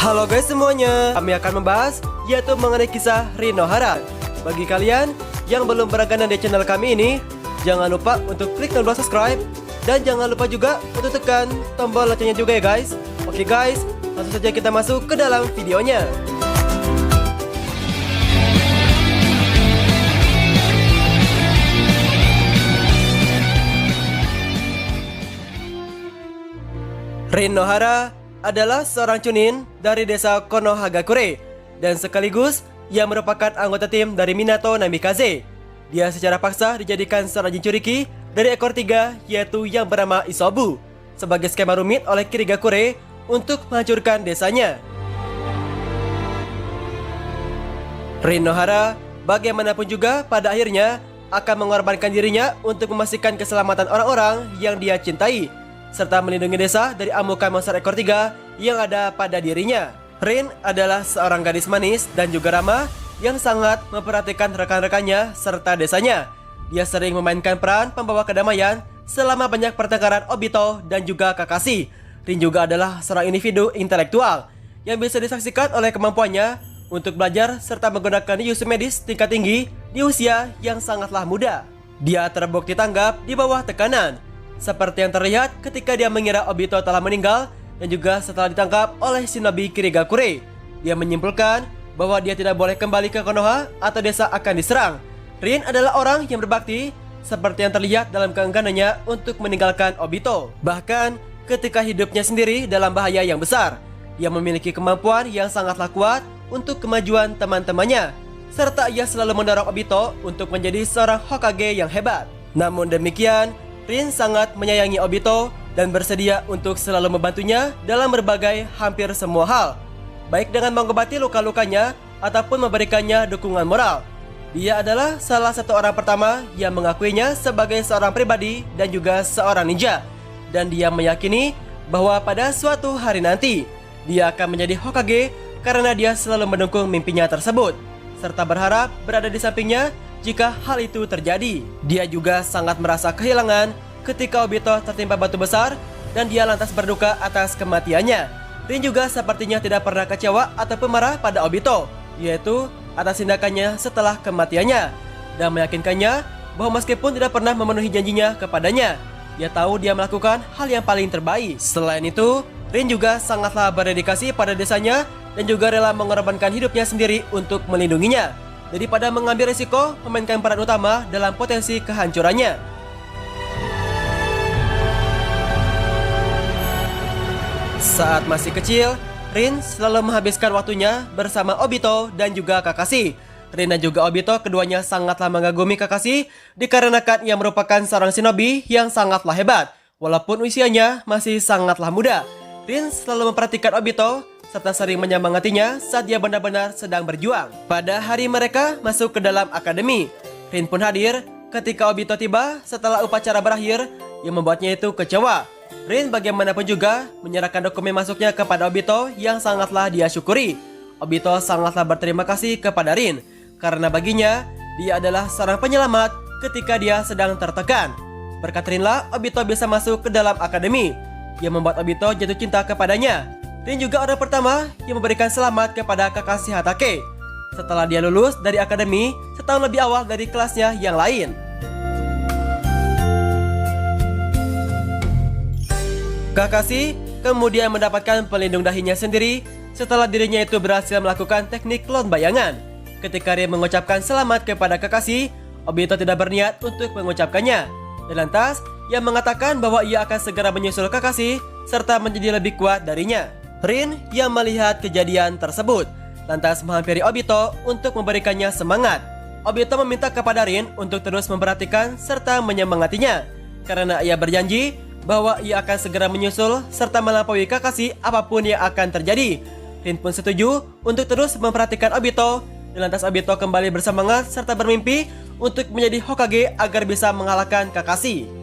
Halo guys semuanya, kami akan membahas yaitu mengenai kisah Rin Nohara. Bagi kalian yang belum berlangganan di channel kami ini, jangan lupa untuk klik tombol subscribe dan jangan lupa juga untuk tekan tombol loncengnya juga ya guys. Oke guys, langsung saja kita masuk ke dalam videonya. Rin Nohara adalah seorang chunin dari desa Konohagakure dan sekaligus ia merupakan anggota tim dari Minato Namikaze. Dia secara paksa dijadikan seorang Jinchuriki dari ekor 3 yaitu yang bernama Isobu sebagai skema rumit oleh Kirigakure untuk menghancurkan desanya. Rin Nohara bagaimanapun juga pada akhirnya akan mengorbankan dirinya untuk memastikan keselamatan orang-orang yang dia cintai serta melindungi desa dari amukan monster ekor 3 yang ada pada dirinya. Rin adalah seorang gadis manis dan juga ramah yang sangat memperhatikan rekan-rekannya serta desanya. Dia sering memainkan peran pembawa kedamaian selama banyak pertengkaran Obito dan juga Kakashi. Rin juga adalah seorang individu intelektual yang bisa disaksikan oleh kemampuannya untuk belajar serta menggunakan jurus medis tingkat tinggi di usia yang sangatlah muda. Dia terbukti tanggap di bawah tekanan, seperti yang terlihat ketika dia mengira Obito telah meninggal dan juga setelah ditangkap oleh shinobi Kirigakure. Dia menyimpulkan bahwa dia tidak boleh kembali ke Konoha atau desa akan diserang. Rin adalah orang yang berbakti seperti yang terlihat dalam keengganannya untuk meninggalkan Obito. Bahkan ketika hidupnya sendiri dalam bahaya yang besar, dia memiliki kemampuan yang sangatlah kuat untuk kemajuan teman-temannya, serta ia selalu mendorong Obito untuk menjadi seorang Hokage yang hebat. Namun demikian, Rin sangat menyayangi Obito dan bersedia untuk selalu membantunya dalam berbagai hampir semua hal, baik dengan mengobati luka-lukanya ataupun memberikannya dukungan moral. Dia adalah salah satu orang pertama yang mengakuinya sebagai seorang pribadi dan juga seorang ninja, dan dia meyakini bahwa pada suatu hari nanti dia akan menjadi Hokage karena dia selalu mendukung mimpinya tersebut serta berharap berada di sampingnya jika hal itu terjadi. Dia juga sangat merasa kehilangan ketika Obito tertimpa batu besar dan dia lantas berduka atas kematiannya. Rin juga sepertinya tidak pernah kecewa ataupun marah pada Obito, yaitu atas tindakannya setelah kematiannya, dan meyakinkannya bahwa meskipun tidak pernah memenuhi janjinya kepadanya, dia tahu dia melakukan hal yang paling terbaik. Selain itu, Rin juga sangatlah berdedikasi pada desanya dan juga rela mengorbankan hidupnya sendiri untuk melindunginya daripada mengambil risiko memainkan peran utama dalam potensi kehancurannya. Saat masih kecil, Rin selalu menghabiskan waktunya bersama Obito dan juga Kakashi. Rin dan juga Obito keduanya sangatlah mengagumi Kakashi dikarenakan ia merupakan seorang shinobi yang sangatlah hebat walaupun usianya masih sangatlah muda. Rin selalu memperhatikan Obito serta sering menyemangatinya saat dia benar-benar sedang berjuang. Pada hari mereka masuk ke dalam akademi, Rin pun hadir ketika Obito tiba setelah upacara berakhir yang membuatnya itu kecewa. Rin bagaimanapun juga menyerahkan dokumen masuknya kepada Obito yang sangatlah dia syukuri. Obito sangatlah berterima kasih kepada Rin karena baginya dia adalah seorang penyelamat ketika dia sedang tertekan. Berkat Rinlah Obito bisa masuk ke dalam akademi yang membuat Obito jatuh cinta kepadanya. Rin juga orang pertama yang memberikan selamat kepada Kakashi Hatake setelah dia lulus dari akademi setahun lebih awal dari kelasnya yang lain. Kakashi kemudian mendapatkan pelindung dahinya sendiri setelah dirinya itu berhasil melakukan teknik klon bayangan. Ketika Rin mengucapkan selamat kepada Kakashi, Obito tidak berniat untuk mengucapkannya, dan lantas ia mengatakan bahwa ia akan segera menyusul Kakashi serta menjadi lebih kuat darinya. Rin yang melihat kejadian tersebut lantas menghampiri Obito untuk memberikannya semangat. Obito meminta kepada Rin untuk terus memperhatikan serta menyemangatinya karena ia berjanji bahwa ia akan segera menyusul serta melampaui Kakashi apapun yang akan terjadi. Rin pun setuju untuk terus memperhatikan Obito, dan lantas Obito kembali bersemangat serta bermimpi untuk menjadi Hokage agar bisa mengalahkan Kakashi.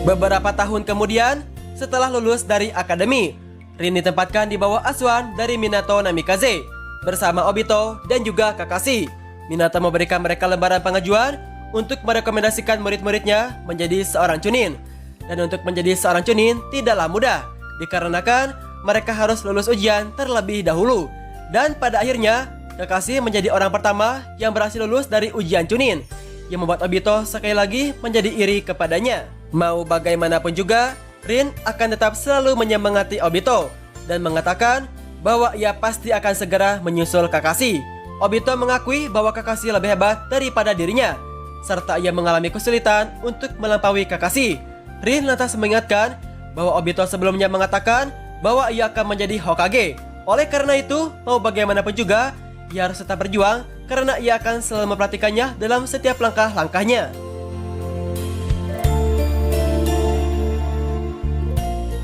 Beberapa tahun kemudian, setelah lulus dari akademi, Rin ditempatkan di bawah asuhan dari Minato Namikaze bersama Obito dan juga Kakashi. Minato memberikan mereka lembaran pengajuan untuk merekomendasikan murid-muridnya menjadi seorang chunin. Dan untuk menjadi seorang Chunin tidaklah mudah, dikarenakan mereka harus lulus ujian terlebih dahulu. Dan pada akhirnya, Kakashi menjadi orang pertama yang berhasil lulus dari ujian Chunin, yang membuat Obito sekali lagi menjadi iri kepadanya. Mau bagaimanapun juga, Rin akan tetap selalu menyemangati Obito dan mengatakan bahwa ia pasti akan segera menyusul Kakashi. Obito mengakui bahwa Kakashi lebih hebat daripada dirinya, serta ia mengalami kesulitan untuk melampaui Kakashi. Rin lantas mengingatkan bahwa Obito sebelumnya mengatakan bahwa ia akan menjadi Hokage. Oleh karena itu, mau bagaimanapun juga, ia harus tetap berjuang karena ia akan selalu memperhatikannya dalam setiap langkah-langkahnya.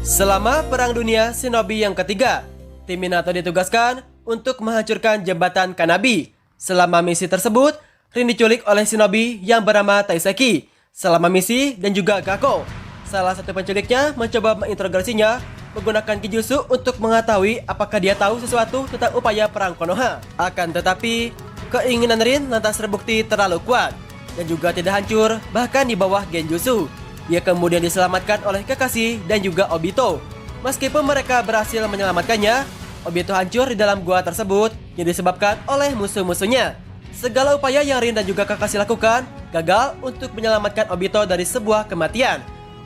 Selama Perang Dunia Shinobi yang ketiga, tim Minato ditugaskan untuk menghancurkan jembatan Kanabi. Selama misi tersebut, Rin diculik oleh shinobi yang bernama Taiseki. Selama misi dan juga Gakko, salah satu penculiknya mencoba menginterogasinya menggunakan Kijutsu untuk mengetahui apakah dia tahu sesuatu tentang upaya perang Konoha. Akan tetapi, keinginan Rin lantas terbukti terlalu kuat dan juga tidak hancur bahkan di bawah Genjutsu. Dia kemudian diselamatkan oleh Kakashi dan juga Obito. Meskipun mereka berhasil menyelamatkannya, Obito hancur di dalam gua tersebut yang disebabkan oleh musuh-musuhnya. Segala upaya yang Rin dan juga Kakashi lakukan gagal untuk menyelamatkan Obito dari sebuah kematian.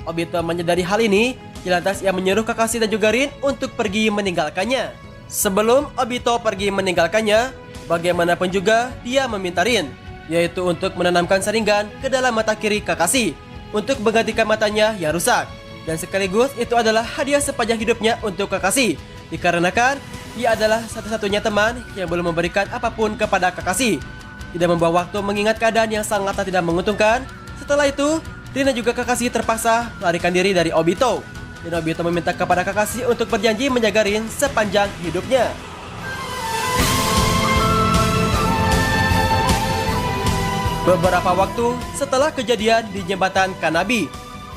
Obito menyadari hal ini, lantas ia menyuruh Kakashi dan juga Rin untuk pergi meninggalkannya. Sebelum Obito pergi meninggalkannya, bagaimanapun juga dia meminta Rin, yaitu untuk menanamkan saringan ke dalam mata kiri Kakashi untuk menggantikan matanya yang rusak. Dan sekaligus itu adalah hadiah sepanjang hidupnya untuk Kakashi, dikarenakan ia adalah satu-satunya teman yang belum memberikan apapun kepada Kakashi. Tidak membawa waktu mengingat keadaan yang sangat tidak menguntungkan. Setelah itu, Rin dan juga Kakashi terpaksa melarikan diri dari Obito. Dan Obito meminta kepada Kakashi untuk berjanji menjaga Rin sepanjang hidupnya. Beberapa waktu setelah kejadian di jembatan Kanabi,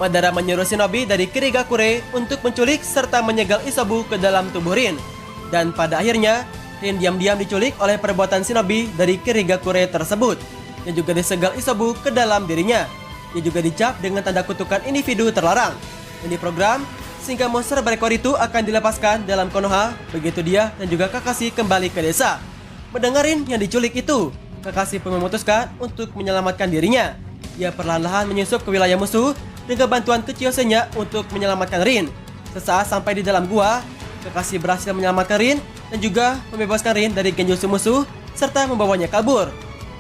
Madara menyuruh shinobi dari Kirigakure untuk menculik serta menyegel Isobu ke dalam tubuh Rin. Dan pada akhirnya, Rin diam-diam diculik oleh perbuatan shinobi dari Kirigakure tersebut, dan juga disegel Isobu ke dalam dirinya. Dia juga dicap dengan tanda kutukan individu terlarang dan diprogram sehingga monster berekor itu akan dilepaskan dalam Konoha begitu dia dan juga Kakashi kembali ke desa. Mendengar Rin yang diculik itu, Kakashi pun memutuskan untuk menyelamatkan dirinya. Ia perlahan-lahan menyusup ke wilayah musuh dengan bantuan Kiyosenya untuk menyelamatkan Rin. Sesaat sampai di dalam gua, Kakashi berhasil menyelamatkan Rin dan juga membebaskan Rin dari genjutsu musuh serta membawanya kabur.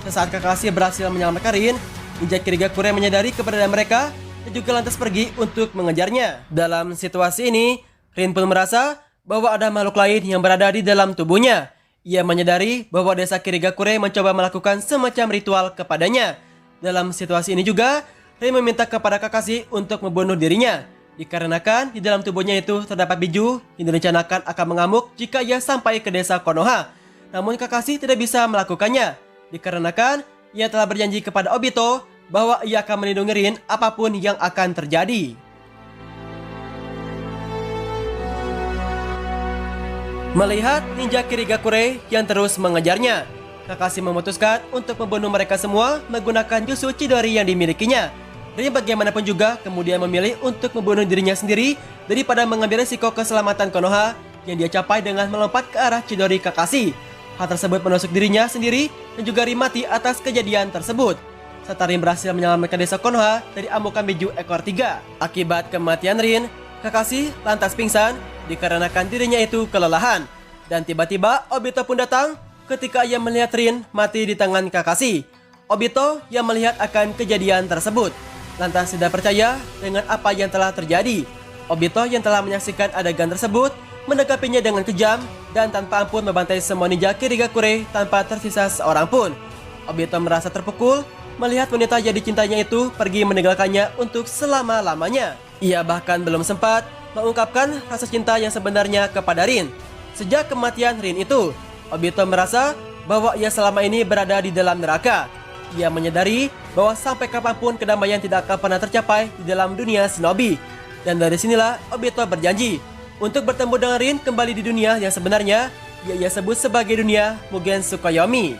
Sesaat Kakashi berhasil menyelamatkan Rin, ninja Kirigakure menyadari keberadaan mereka dan juga lantas pergi untuk mengejarnya. Dalam situasi ini, Rin pun merasa bahwa ada makhluk lain yang berada di dalam tubuhnya. Ia menyadari bahwa desa Kirigakure mencoba melakukan semacam ritual kepadanya. Dalam situasi ini juga, Rin meminta kepada Kakashi untuk membunuh dirinya, dikarenakan di dalam tubuhnya itu terdapat biju yang direncanakan akan mengamuk jika ia sampai ke desa Konoha. Namun Kakashi tidak bisa melakukannya, dikarenakan ia telah berjanji kepada Obito bahwa ia akan melindungi Rin apapun yang akan terjadi. Melihat ninja Kirigakure yang terus mengejarnya, Kakashi memutuskan untuk membunuh mereka semua menggunakan jutsu Chidori yang dimilikinya. Rin bagaimanapun juga kemudian memilih untuk membunuh dirinya sendiri daripada mengambil risiko keselamatan Konoha yang dia capai dengan melompat ke arah Chidori Kakashi. Hal tersebut menusuk dirinya sendiri dan juga Rin mati atas kejadian tersebut. Serta Rin berhasil menyelamatkan desa Konoha dari amukan biju ekor 3. Akibat kematian Rin, Kakashi lantas pingsan dikarenakan dirinya itu kelelahan. Dan tiba-tiba Obito pun datang ketika ia melihat Rin mati di tangan Kakashi. Obito yang melihat akan kejadian tersebut lantas tidak percaya dengan apa yang telah terjadi. Obito yang telah menyaksikan adegan tersebut menanggapinya dengan kejam dan tanpa ampun membantai semua ninja Kirigakure tanpa tersisa seorang pun. Obito merasa terpukul melihat wanita yang dicintainya itu pergi meninggalkannya untuk selama-lamanya. Ia bahkan belum sempat mengungkapkan rasa cinta yang sebenarnya kepada Rin. Sejak kematian Rin itu, Obito merasa bahwa ia selama ini berada di dalam neraka. Ia menyadari bahwa sampai kapanpun kedamaian tidak akan pernah tercapai di dalam dunia shinobi. Dan dari sinilah Obito berjanji untuk bertemu dengan Rin kembali di dunia yang sebenarnya ia sebut sebagai dunia Mugen Tsukuyomi.